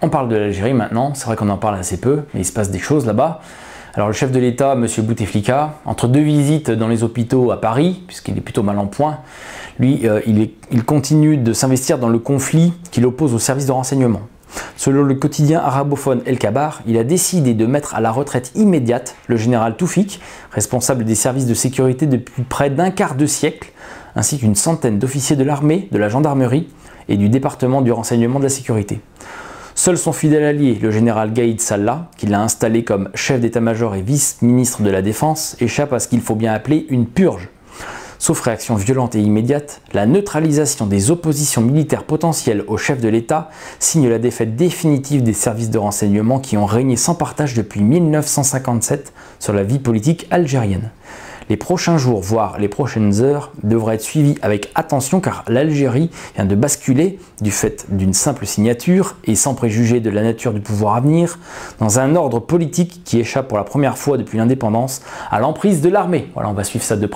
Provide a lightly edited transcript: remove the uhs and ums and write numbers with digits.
On parle de l'Algérie maintenant, c'est vrai qu'on en parle assez peu, mais il se passe des choses là-bas. Alors le chef de l'État, M. Bouteflika, entre deux visites dans les hôpitaux à Paris, puisqu'il est plutôt mal en point, lui, il continue de s'investir dans le conflit qui l'oppose au service de renseignement. Selon le quotidien arabophone El Kabar, il a décidé de mettre à la retraite immédiate le général Toufik, responsable des services de sécurité depuis près d'un quart de siècle, ainsi qu'une centaine d'officiers de l'armée, de la gendarmerie et du département du renseignement de la sécurité. Seul son fidèle allié, le général Gaïd Salah, qui l'a installé comme chef d'état-major et vice-ministre de la Défense, échappe à ce qu'il faut bien appeler une purge. Sauf réaction violente et immédiate, la neutralisation des oppositions militaires potentielles au chef de l'État signe la défaite définitive des services de renseignement qui ont régné sans partage depuis 1957 sur la vie politique algérienne. Les prochains jours, voire les prochaines heures, devraient être suivis avec attention car l'Algérie vient de basculer, du fait d'une simple signature et sans préjuger de la nature du pouvoir à venir, dans un ordre politique qui échappe pour la première fois depuis l'indépendance à l'emprise de l'armée. Voilà, on va suivre ça de près.